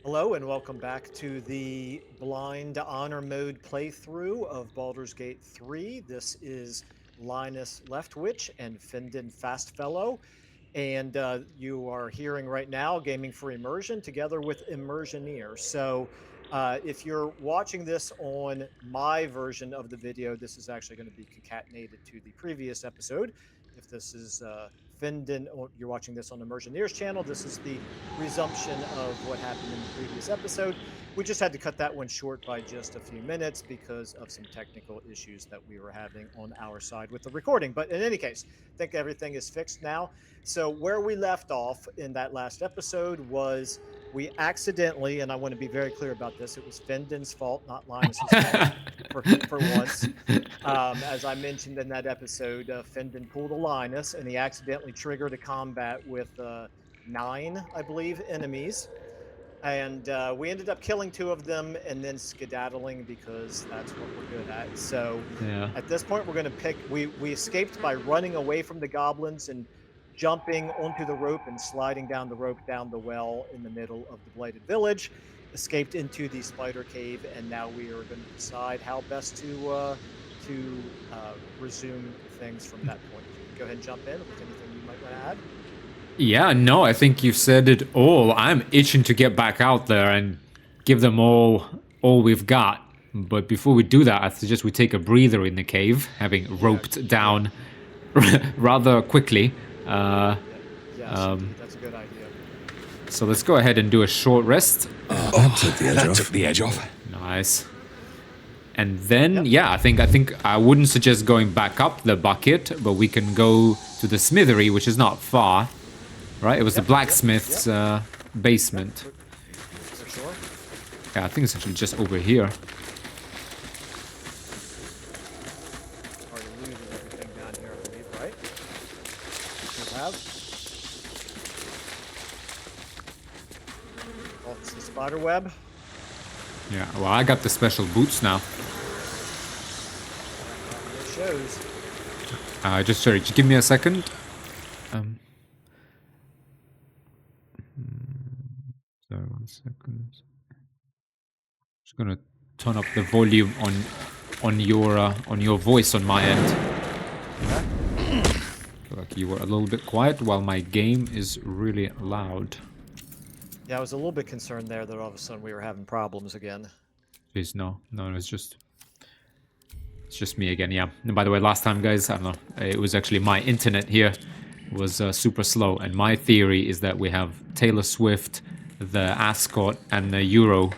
Hello and welcome back to the blind honor mode playthrough of Baldur's Gate 3. This is Linus Leftwich and Findon Fastfellow, and you are hearing right now Gaming for Immersion together with Immersioneer. So if you're watching this on my version of the video, this is actually going to be concatenated to the previous episode. If this is Findon, or you're watching this on Immersioneer's channel, this is the resumption of what happened in the previous episode. We just had to cut that one short by just a few minutes because of some technical issues that we were having on our side with the recording. But in any case, I think everything is fixed now. So where we left off in that last episode was we accidentally, and I want to be very clear about this, it was Findon's fault, not Linus's fault, for once. As I mentioned in that episode, Findon pulled a Linus, and he accidentally triggered a combat with 9, I believe, enemies. And we ended up killing 2 of them and then skedaddling because that's what we're good at. So Yeah. at this point, we're going to pick. We escaped by running away from the goblins and jumping onto the rope and sliding down the rope down the well in the middle of the Blighted Village. Escaped into the spider cave, and now we are going to decide how best to resume things from that point. Go ahead and jump in with anything you might want to add. Yeah, no, I think you've said it all. I'm itching to get back out there and give them all we've got. But before we do that, I suggest we take a breather in the cave, having roped down rather quickly. Yes, indeed, that's a good idea. So let's go ahead and do a short rest. That took the edge off. Nice. And then, yeah, I think I wouldn't suggest going back up the bucket, but we can go to the smithery, which is not far. Right? It was the blacksmith's basement. For sure. Yeah, I think it's actually just over here. Already looted everything down here, I believe, right? You have. Oh, it's the spider web. Yeah, well, I got the special boots now. It shows. Just give me a second. Sorry, 1 second. Just gonna turn up the volume on your voice on my end. Feel like you were a little bit quiet while my game is really loud. Yeah, I was a little bit concerned there that all of a sudden we were having problems again. Jeez, no, it's just me again. Yeah. And by the way, last time, guys, I don't know, it was actually my internet here was super slow, and my theory is that we have Taylor Swift, the Ascot, and the Euro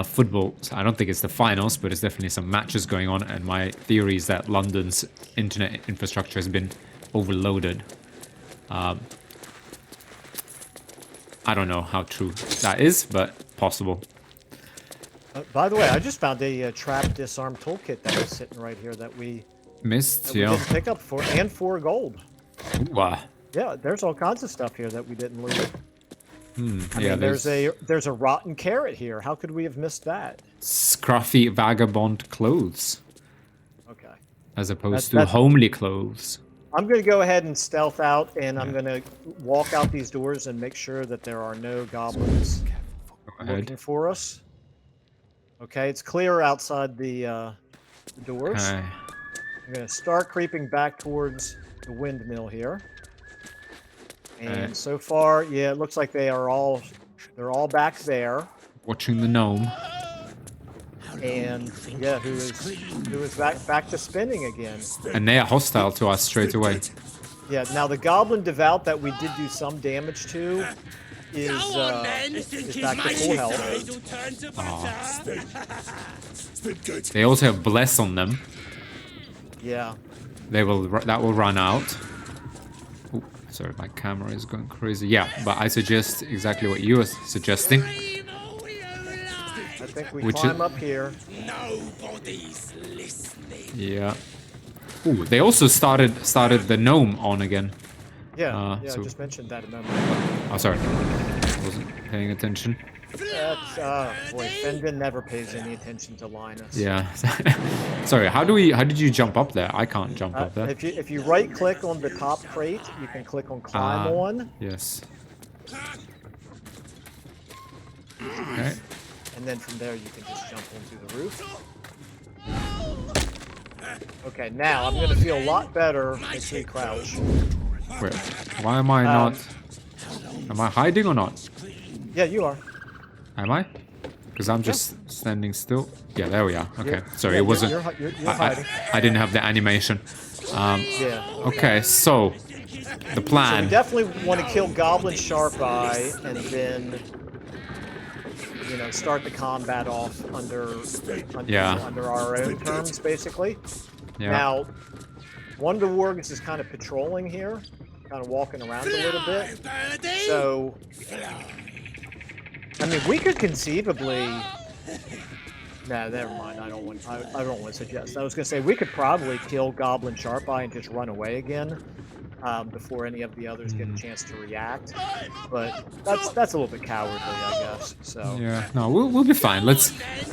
football. So I don't think it's the finals, but it's definitely some matches going on, and my theory is that London's internet infrastructure has been overloaded. I don't know how true that is, but possible. By the way, I just found a trap disarm toolkit that was sitting right here that we Missed, didn't pick up for, and 4 gold. Wow. Yeah, there's all kinds of stuff here that we didn't loot. I Yeah, mean, there's a rotten carrot here. How could we have missed that? scruffy vagabond clothes Okay. as opposed to That's- homely clothes. I'm going to go ahead and stealth out, and I'm going to walk out these doors and make sure that there are no goblins looking for us. Okay, it's clear outside the doors. Okay. I'm going to start creeping back towards the windmill here. And so far, yeah, it looks like they're all back there. Watching the gnome. And yeah, who is back to spinning again. And they are hostile to us straight away. Yeah, now the goblin devout that we did do some damage to is back to full health. They also have bless on them. Yeah. That will run out. Ooh, sorry, my camera is going crazy. Yeah, but I suggest exactly what you were suggesting. I think we Which climb up here. Nobody's listening. Yeah. Ooh, they also started the gnome on again. Yeah, so- I just mentioned that a moment ago. Oh, sorry. I wasn't paying attention. That's, boy, Fendon never pays any attention to Linus. Yeah. Sorry, how did you jump up there? I can't jump up there. If you right click on the top crate, you can click on climb on. Yes. Okay. And then from there, you can just jump onto the roof. Okay, now I'm going to feel a lot better. Make sure you crouch. Wait. Why am I not? Am I hiding or not? Yeah, you are. Am I? Because I'm just standing still. Yeah, there we are. Okay. Sorry, Yeah, it wasn't. You're hiding. I didn't have the animation. Yeah. Okay, so the So plan. we definitely want to kill Goblin Sharp Eye and then, start the combat off under our own terms, basically. Yeah. Now, one of the wargs is kind of patrolling here, kind of walking around a little bit. So, I mean, we could conceivably. Nah, never mind. I don't want to suggest. I was gonna say we could probably kill Goblin Sharp Eye and just run away again before any of the others get a chance to react. But that's a little bit cowardly, I guess. So Yeah. No, we'll be fine.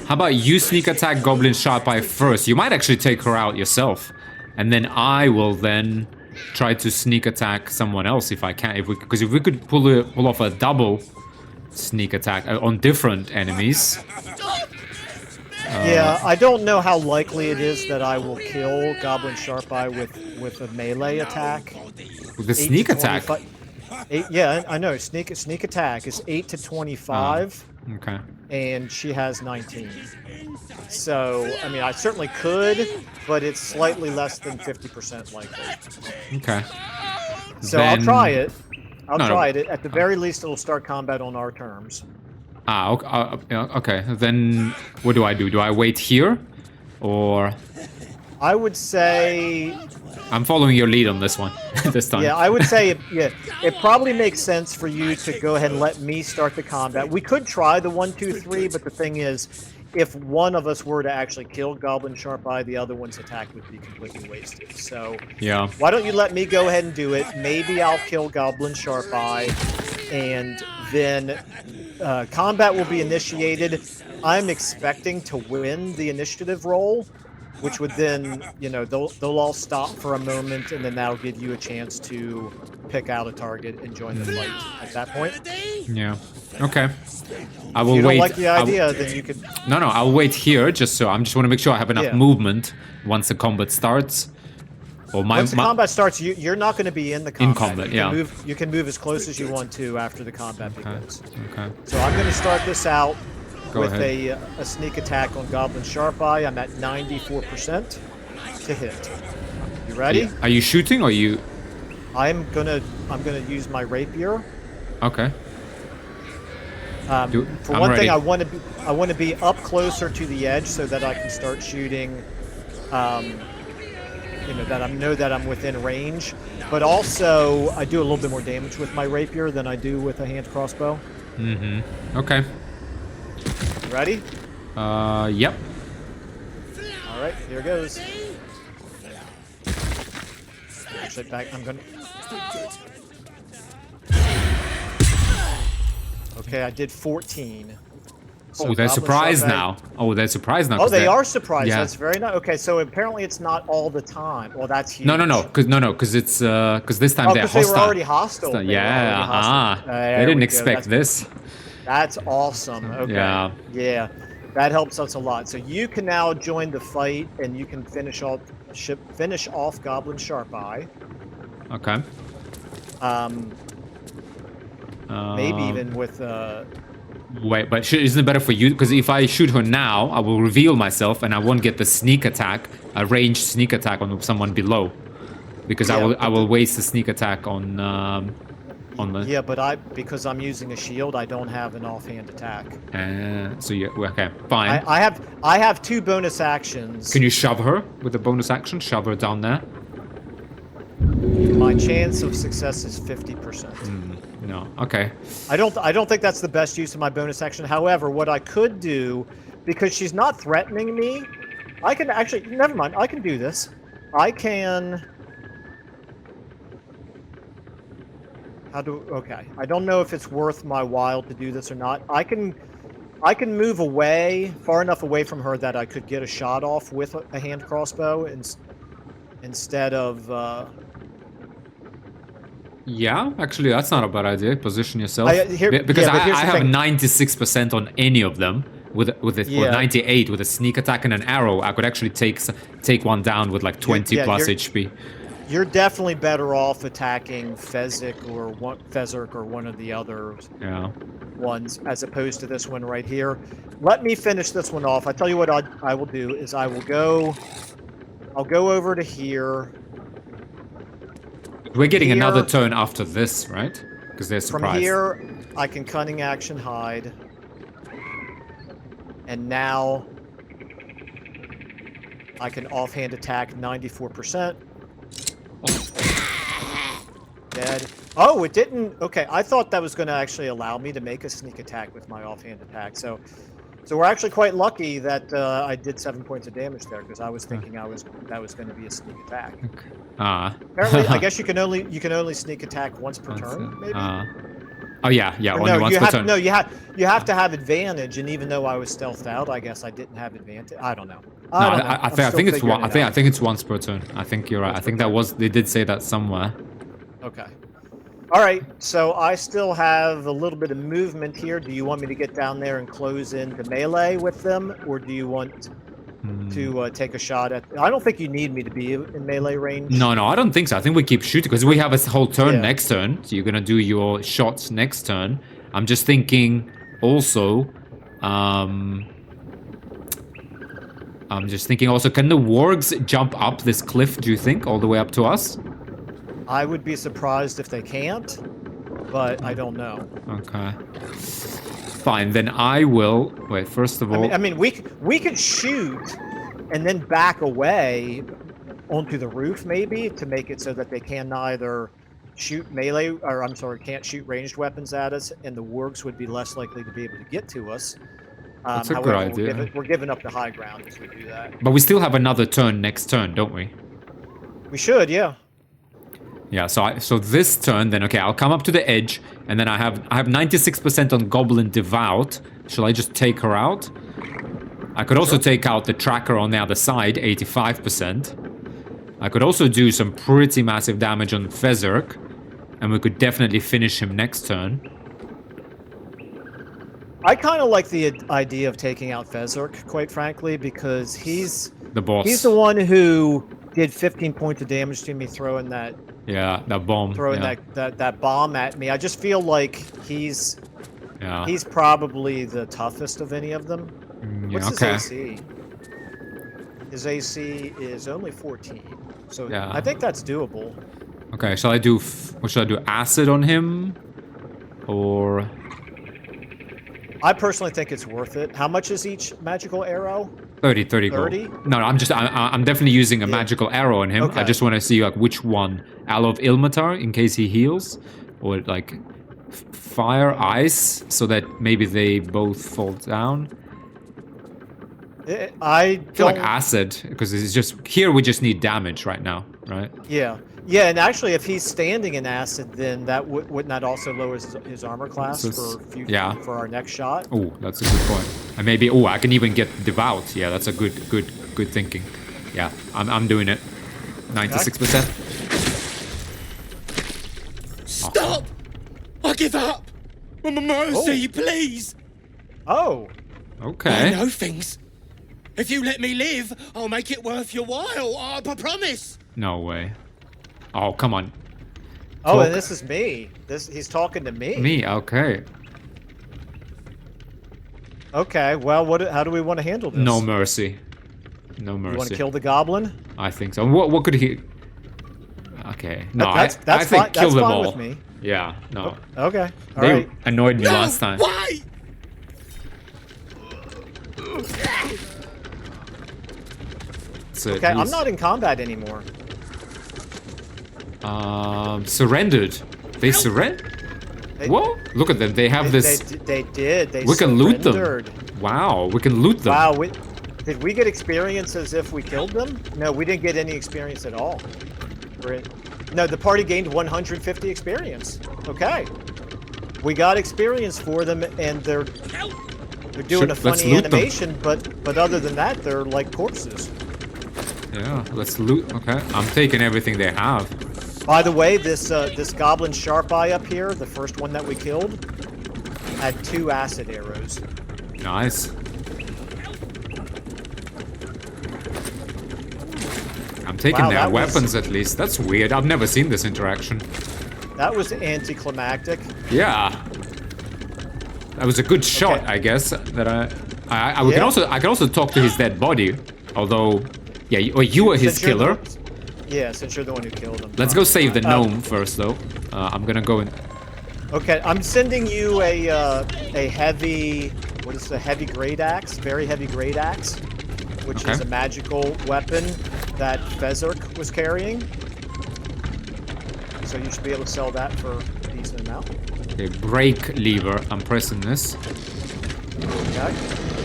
How about you sneak attack Goblin Sharp Eye first? You might actually take her out yourself, and then I will then try to sneak attack someone else if I can. Because if we could pull off a double sneak attack on different enemies. yeah, I don't know how likely it is that I will kill Goblin Sharp Eye with a melee attack. With the sneak attack. Yeah, I know. Sneak attack is 8 to 25. Okay. And she has 19. So, I mean, I certainly could, but it's slightly less than 50% likely. Okay. So Then... I'll try it. I'll No, try it. At the very least, it'll start combat on our terms. Okay. Then what do I do? Do I wait here? Or... I would say... I'm following your lead on this one, this time. Yeah, I would say, it probably makes sense for you to go ahead and let me start the combat. We could try the 1, 2, 3, but the thing is, if one of us were to actually kill Goblin Sharp Eye, the other one's attack would be completely wasted. So, yeah. Why don't you let me go ahead and do it? Maybe I'll kill Goblin Sharp Eye, and then combat will be initiated. I'm expecting to win the initiative roll, which would then, they'll all stop for a moment, and then that'll give you a chance to pick out a target and join the fight at that point. Yeah. Okay. I will If you wait. don't like the idea, then you could... No, I'll wait here I just want to make sure I have enough movement once the combat starts. Or once the combat starts, you're not going to be in the combat. In combat, You can move as close as you want to after the combat begins. Okay. So I'm going to start this out with ahead. a sneak attack on Goblin Sharp Eye. I'm at 94% to hit. You ready? Are you shooting or you? I'm gonna use my rapier. Okay. For I'm one ready. thing, I want to be up closer to the edge so that I can start shooting. That I know that I'm within range, but also I do a little bit more damage with my rapier than I do with a hand crossbow. Mm-hmm. Okay. You ready? Yep. All right, here goes. Actually, I'm gonna. Okay, I did 14. So they're surprised now. They're surprised now. Oh, they are surprised. Yeah. That's very nice. Okay, so apparently it's not all the time. Well, that's huge. No, because it's because this time they're because they hostile. were already hostile. They didn't expect this. That's awesome. Okay. Yeah. That helps us a lot. So you can now join the fight, and you can finish off Goblin Sharp Eye. Okay. Maybe even with. Wait, but isn't it better for you? Because if I shoot her now, I will reveal myself, and I won't get the sneak attack, a ranged sneak attack on someone below, because I will waste the sneak attack on the. Yeah, but because I'm using a shield, I don't have an offhand attack. So yeah, okay, fine. I have 2 bonus actions. Can you shove her with the bonus action? Shove her down there. My chance of success is 50%. No. Okay. I don't think that's the best use of my bonus action. However, what I could do, because she's not threatening me, I can actually... Never mind. I can do this. I can... Okay. I don't know if it's worth my while to do this or not. I can move away, far enough away from her that I could get a shot off with a hand crossbow instead of... Yeah, actually, that's not a bad idea. Position yourself. Because Yeah, but here's I the have thing. 96% on any of them. Or Yeah, 98 with a sneak attack and an arrow. I could actually take one down with like 20 yeah, plus HP. you're definitely better off attacking Fezzik or one of the other Yeah. ones as opposed to this one right here. Let me finish this one off. I tell you what I will do is I'll go over to here. We're getting another Here. turn after this, right? Because they're From surprised. here, I can cunning action hide. And now I can offhand attack 94%. Dead. Oh, it didn't. Okay, I thought that was going to actually allow me to make a sneak attack with my offhand attack. So we're actually quite lucky that I did 7 points of damage there because I was thinking that was going to be a sneak attack. Okay. Ah. Apparently, I guess you can only sneak attack once per turn, maybe. Oh yeah, Or only no, once per turn. No, you have to have advantage, and even though I was stealthed out, I guess I didn't have advantage. I don't know. I think it's one. I think it's once per turn. I think you're right. I think they did say that somewhere. Okay. All right. So I still have a little bit of movement here. Do you want me to get down there and close into melee with them, or do you want to take a shot at? I don't think you need me to be in melee range. No, I don't think so. I think we keep shooting because we have a whole turn Yeah. next turn. So you're gonna do your shots next turn. I'm just thinking also. I'm just thinking also, can the wargs jump up this cliff? Do you think all the way up to us? I would be surprised if they can't, but I don't know. Okay. Fine, then I will. Wait, first of all. I mean, we could shoot and then back away onto the roof, maybe, to make it so that they can neither shoot melee, or I'm sorry, can't shoot ranged weapons at us, and the wargs would be less likely to be able to get to us. That's a however, good idea. We're giving up the high ground as we do that. But we still have another turn next turn, don't we? We should, yeah. Yeah, so this turn, then, okay, I'll come up to the edge, and then I have 96% on Goblin Devout. Shall I just take her out? I could also take out the tracker on the other side, 85%. I could also do some pretty massive damage on Fezzik, and we could definitely finish him next turn. I kind of like the idea of taking out Fezzik, quite frankly, because he's The boss. He's the one who did 15 points of damage to me throwing that that bomb. that bomb at me. I just feel like he's probably the toughest of any of them. What's his AC? His AC is only 14, so I think that's doable. Okay, shall I do? What should I do? Acid on him, or? I personally think it's worth it. How much is each magical arrow? 30 30? gold. No, I'm definitely using a magical arrow on him. Okay. I just want to see like which one. Aloe of Ilmatar in case he heals, or like fire, ice, so that maybe they both fall down. I feel like acid, because it's just here we just need damage right now, right? Yeah, and actually, if he's standing in acid, then that wouldn't that also lower his armor class for our next shot? Oh, that's a good point. And maybe I can even get devout. Yeah, that's a good thinking. Yeah, I'm doing it. 96%. Stop! I give up. Mercy, please. Oh. Okay. I know things. If you let me live, I'll make it worth your while. I promise. No way. Oh, come on. Oh, and this is me. He's talking to me. Me, okay. Okay, well, how do we want to handle this? No mercy. No mercy. You want to kill the goblin? I think so. What could he... Okay. No, I think fine. kill them all. With me. Yeah, no. Okay, all they right. annoyed me last time. Why? Okay, I'm not in combat anymore. Surrendered. They surrendered? Whoa! Look at them. They have this. They did. We can loot them. Wow, we can loot them. Wow. Did we get experience as if we killed them? No, we didn't get any experience at all. No, the party gained 150 experience. Okay. We got experience for them, and they're doing a funny animation, but other than that, they're like corpses. Yeah, let's loot. Okay, I'm taking everything they have. By the way, this goblin sharp eye up here, the first one that we killed, had 2 acid arrows. Nice. I'm taking Wow, their that was- weapons at least. That's weird. I've never seen this interaction. That was anticlimactic. Yeah. That was a good shot, Okay. I guess. That we Yeah. I can also talk to his dead body. Although, yeah, you were his Since you're the killer. one- yeah, since you're the one who killed him. Let's go save the Uh, gnome first, though. I'm gonna go in. Okay, I'm sending you a heavy, what is the heavy great axe? Very heavy great axe, which is Okay. a magical weapon that Fezark was carrying. So you should be able to sell that for a decent amount. Okay, brake lever. I'm pressing this. Okay.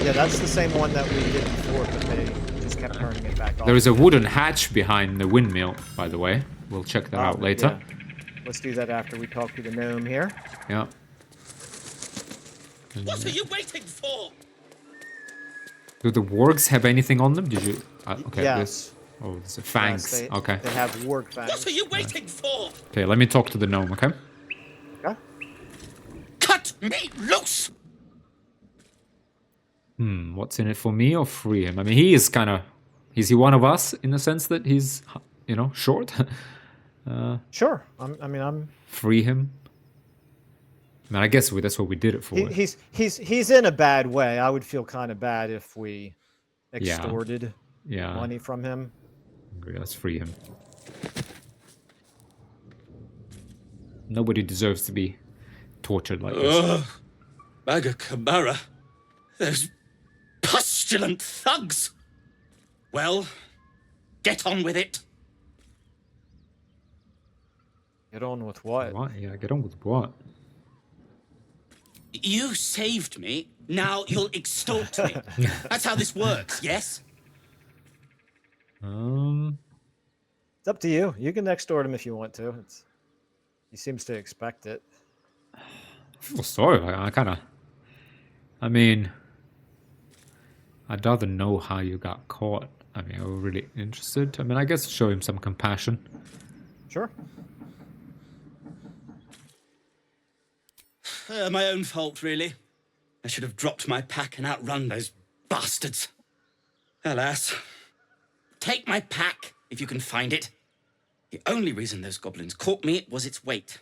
Yeah, that's the same one that we did before, but they just kept turning it back off. There is a wooden hatch behind the windmill, by the way. We'll check that out later. Yeah. Let's do that after we talk to the gnome here. Yeah. What are you waiting for? Do the wargs have anything on them? Did you? Okay. Yes. This. Oh, there's a fangs. Yes, Okay. They have warg fangs. What are you waiting for? Okay, let me talk to the gnome. Okay. Okay. Cut me loose! What's in it for me or free him? I mean, he is kind of. Is he one of us in the sense that he's, short? Sure. I'm. Free him. I mean, I guess that's what we did it for. He's in a bad way. I would feel kind of bad if we extorted Yeah. money from him. Agree, let's free him. Nobody deserves to be tortured like this. Ugh. Maga Kamara. Those pustulant thugs. Well, get on with it. Get on with what? What? Yeah, get on with what? You saved me. Now you'll extort me. That's how this works, yes? It's up to you. You can extort him if you want to. He seems to expect it. I feel sorry. I mean, I'd rather know how you got caught. I mean, I'm really interested. I mean, I guess show him some compassion. Sure. My own fault, really. I should have dropped my pack and outrun those bastards. Alas. Take my pack, if you can find it. The only reason those goblins caught me was its weight.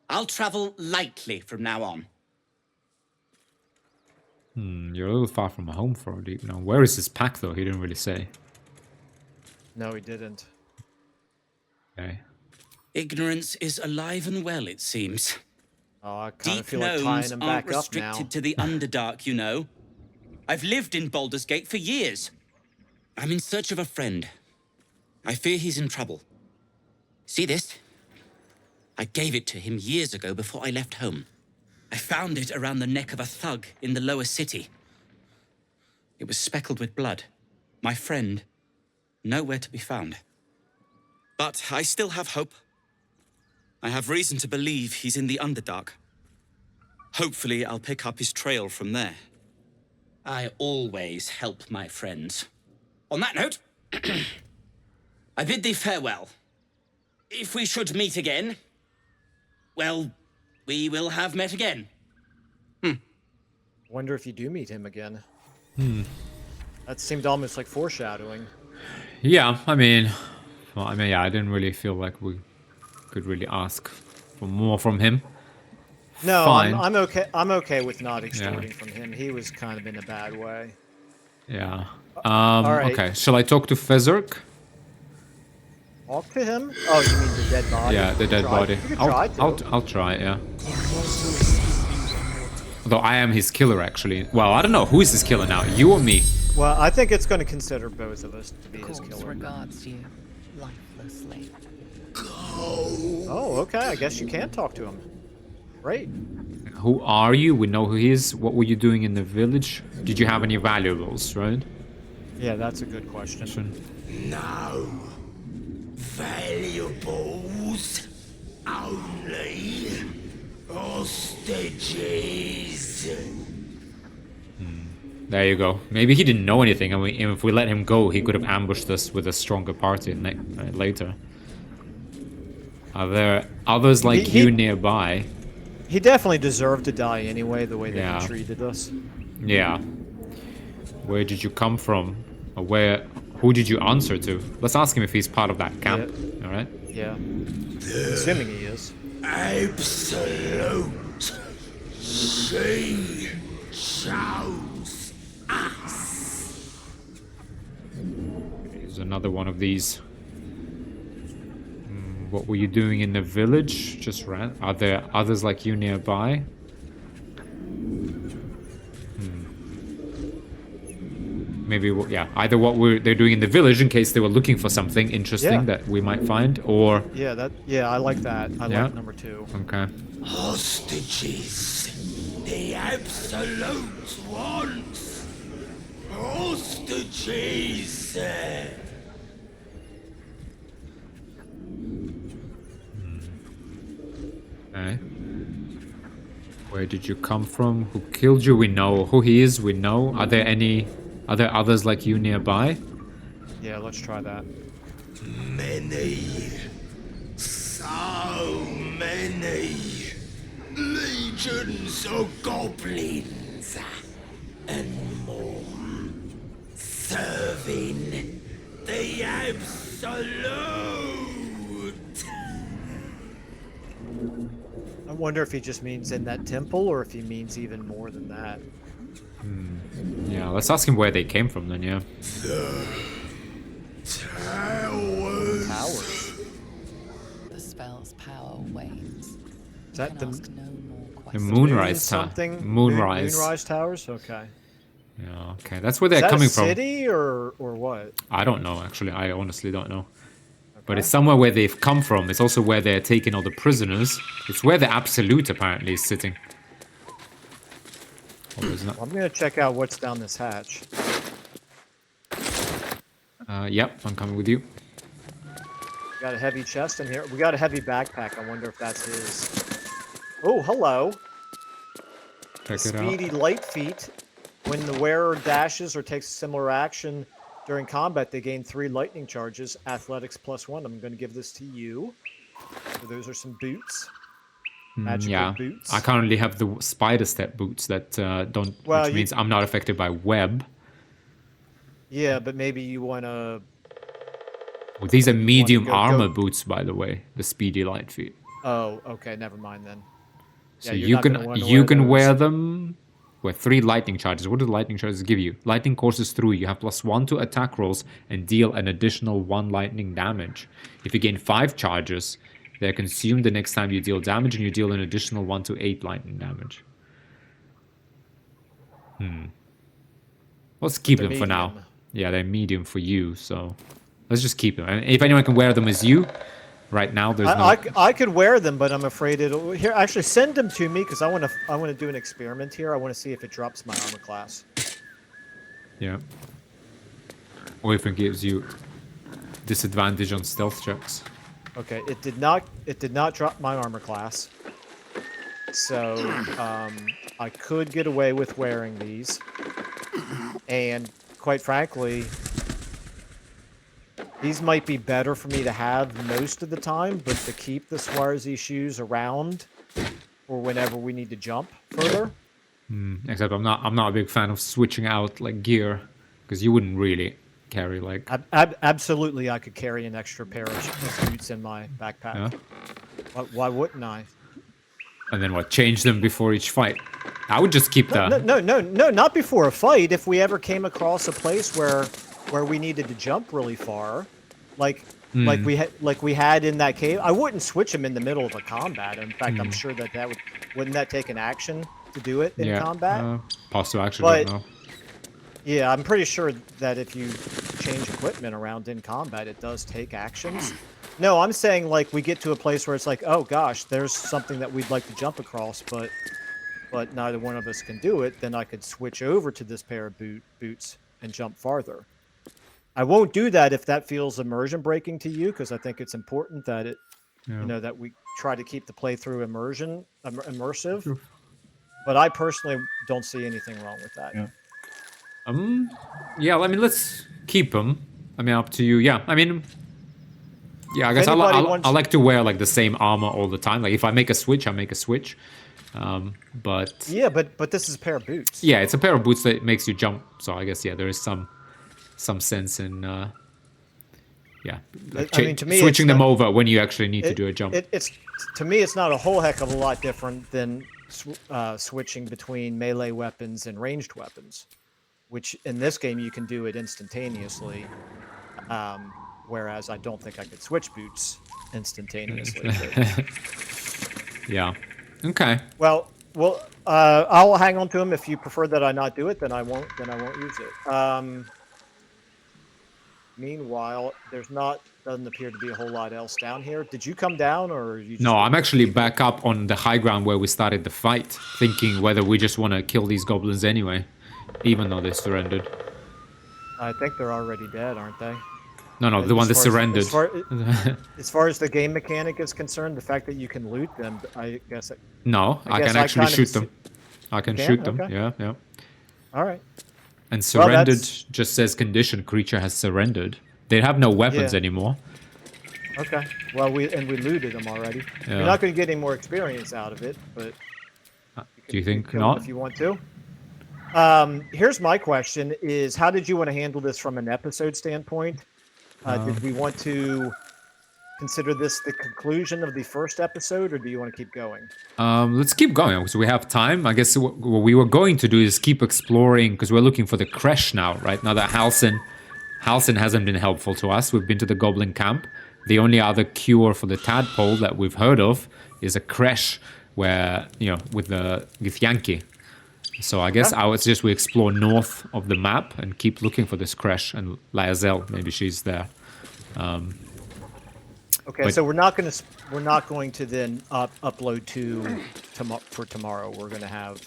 I'll travel lightly from now on. You're a little far from home for it. Where is his pack, though? He didn't really say. No, he didn't. Okay. Ignorance is alive and well, it seems. Oh, I kind of Deep feel like tying gnomes him aren't back up now. restricted to the Underdark, you know. I've lived in Baldur's Gate for years. I'm in search of a friend. I fear he's in trouble. See this? I gave it to him years ago before I left home. I found it around the neck of a thug in the lower city. It was speckled with blood. My friend, nowhere to be found. But I still have hope. I have reason to believe he's in the Underdark. Hopefully, I'll pick up his trail from there. I always help my friends. On that note, I bid thee farewell. If we should meet again, well, we will have met again. Wonder if you do meet him again. That seemed almost like foreshadowing. Yeah, I mean, yeah, I didn't really feel like we could really ask for more from him. No, Fine. I'm okay. I'm okay with not extorting from him. He was kind of in a bad way. Yeah. right. Okay, shall I talk to Fezark? Talk to him? Oh, you mean the dead body? Yeah, the dead Try. body. You can try to. I'll try, yeah. Although I am his killer, actually. Well, I don't know. Who is his killer now? You or me? Well, I think it's going to consider both of us to be his Coop killer. regards you lifelessly. Oh, okay. I guess you can talk to him. Great. Who are you? We know who he is. What were you doing in the village? Did you have any valuables, right? Yeah, that's a good question. No valuables, only hostages. There you go. Maybe he didn't know anything, and if we let him go, he could have ambushed us with a stronger party later. Are there others like He- you nearby? He definitely deserved to die anyway, the way that Yeah. he treated us. Yeah. Where did you come from? Or who did you answer to? Let's ask him if he's part of that camp. Yeah. Alright? Yeah. Assuming he is. Absolute. She chose us. Here's another one of these. What were you doing in the village? Just ran. Are there others like you nearby? Maybe, yeah. Either they're doing in the village in case they were looking for something interesting Yeah. that we might find, or Yeah, I like that. I Yeah. like number 2. okay. Hostages. The absolute wants. Hostages. Okay. Where did you come from? Who killed you? We know. Who he is? We know. Are there others like you nearby? Yeah, let's try that. Many. So many. Legions of goblins. And more. Serving the absolute. I wonder if he just means in that temple or if he means even more than that. Yeah, let's ask him where they came from then, yeah. Towers. Towers. The spell's power wanes. Is that You the can ask no more The questions. Moonrise Tower. something? Moonrise. Moonrise Towers? Okay. Yeah, okay. That's where Is they're that coming a from. city or what? I don't know, actually. I honestly don't know. But Okay. it's somewhere where they've come from. It's also where they're taking all the prisoners. It's where the Absolute apparently is sitting. Or is not. I'm gonna check out what's down this hatch. Yep, I'm coming with you. We got a heavy chest in here. We got a heavy backpack. I wonder if that's his. Oh, hello. Check it Speedy out. light feet. When the wearer dashes or takes a similar action during combat, they gain 3 lightning charges. Athletics +1. I'm going to give this to you. So those are some boots. Magical Yeah, boots. I currently have the spider step boots that don't, Well, which means I'm not affected by web. Yeah, but maybe you want to. Well, these are medium go- armor boots, by the way. The speedy light feet. Oh, okay. Never mind then. So Yeah, you're you not can gonna wanna you wear can those. wear them with 3 lightning charges. What do the lightning charges give you? Lightning courses through. You have +1 to attack rolls and deal an additional 1 lightning damage. If you gain 5 charges, they're consumed the next time you deal damage, and you deal an additional 1 to 8 lightning damage. Let's keep They're them for now. medium. Yeah, they're medium for you, so let's just keep them. And if anyone can wear them as you, right now there's no. I could wear them, but I'm afraid it'll. Here, actually, send them to me because I want to do an experiment here. I want to see if it drops my armor class. Yeah. Or if it gives you disadvantage on stealth checks. Okay, it did not. It did not drop my armor class. So I could get away with wearing these, and quite frankly, these might be better for me to have most of the time, but to keep the Swarzy shoes around for whenever we need to jump further. Except I'm not a big fan of switching out like gear, because you wouldn't really carry like. Absolutely, I could carry an extra pair of boots in my backpack. Yeah. Why wouldn't I? And then what? Change them before each fight. I would just keep the. No, not before a fight. If we ever came across a place where we needed to jump really far, like we had in that cave, I wouldn't switch them in the middle of a combat. In fact, I'm sure that wouldn't that take an action to do it in combat? Possible actually, But- don't know. Yeah, I'm pretty sure that if you change equipment around in combat, it does take actions. No, I'm saying like we get to a place where it's like, oh gosh, there's something that we'd like to jump across, but neither one of us can do it. Then I could switch over to this pair of boots and jump farther. I won't do that if that feels immersion breaking to you, because I think it's important that that we try to keep the playthrough immersive. But I personally don't see anything wrong with that. Yeah. Yeah, I mean, let's keep them. I mean, up to you. Yeah, I mean, Yeah, I guess anybody wants- I like to wear like the same armor all the time. Like if I make a switch, I make a switch. But Yeah, but this is a pair of boots. yeah, it's a pair of boots that makes you jump. So I guess yeah, there is some sense in yeah, like I mean, to me, switching it's them not- over when you actually need to do a jump. It's to me, it's not a whole heck of a lot different than switching between melee weapons and ranged weapons, which in this game you can do it instantaneously. Whereas I don't think I could switch boots instantaneously. but- Yeah. Okay. well, I'll hang on to them. If you prefer that I not do it, then I won't. Then I won't use it. Meanwhile, doesn't appear to be a whole lot else down here. Did you come down, or you? Just No, I'm actually back up on the high ground where we started the fight, thinking whether we just want to kill these goblins anyway, even though they surrendered. I think they're already dead, aren't they? No, the one that surrendered. As far as the game mechanic is concerned, the fact that you can loot them, I guess. No, I guess can I actually kind of shoot them. I can can? shoot them. Okay. Yeah, yeah. All right. And Well, surrendered that's- just says condition creature has surrendered. They have no weapons Yeah. anymore. Okay. Well, we looted them already. Yeah. You're not going to get any more experience out of it, but Do you think kill not? them if you want to. Here's my question: Is how did you want to handle this from an episode standpoint? Did we want to consider this the conclusion of the first episode, or do you want to keep going? Let's keep going because we have time. I guess what we were going to do is keep exploring because we're looking for the crash now, right? Now that Halsin hasn't been helpful to us. We've been to the goblin camp. The only other cure for the tadpole that we've heard of is a crash where, with Yankee. So I guess I would suggest we explore north of the map and keep looking for this crash and Lae'zel, maybe she's there. Okay, But- so we're not going to then upload for tomorrow. We're going to have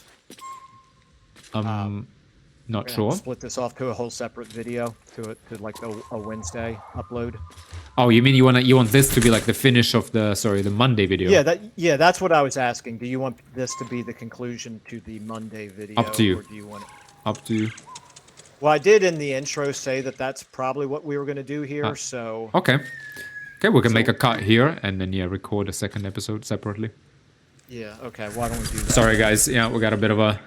Not sure. split this off to a whole separate video to like a Wednesday upload. Oh, you mean you want this to be like the finish of the Monday video? Yeah, that's what I was asking. Do you want this to be the conclusion to the Monday video? Up to you. Or do you want it? Up to you. Well, I did in the intro say that that's probably what we were going to do here. So Okay. Okay, we can make a cut here and then record a second episode separately. yeah, okay. Why don't we do that? Sorry guys, we got a bit of a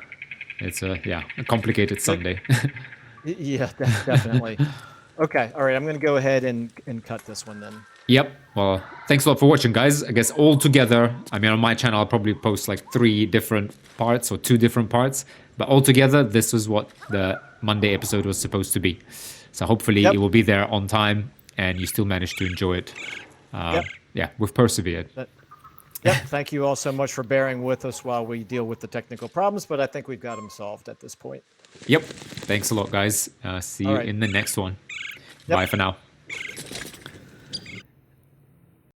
complicated Sunday. Yeah, definitely. Okay, all right. I'm going to go ahead and cut this one then. Yep. Well, thanks a lot for watching, guys. I guess all together, on my channel, I'll probably post like 3 different parts or 2 different parts. But all together, this is what the Monday episode was supposed to be. So hopefully it will be there on time and you still manage to enjoy it. Yeah, we've persevered. Yep. Thank you all so much for bearing with us while we deal with the technical problems, but I think we've got them solved at this point. Yep. Thanks a lot, guys. See you All right. in the next one. Yep. Bye for now.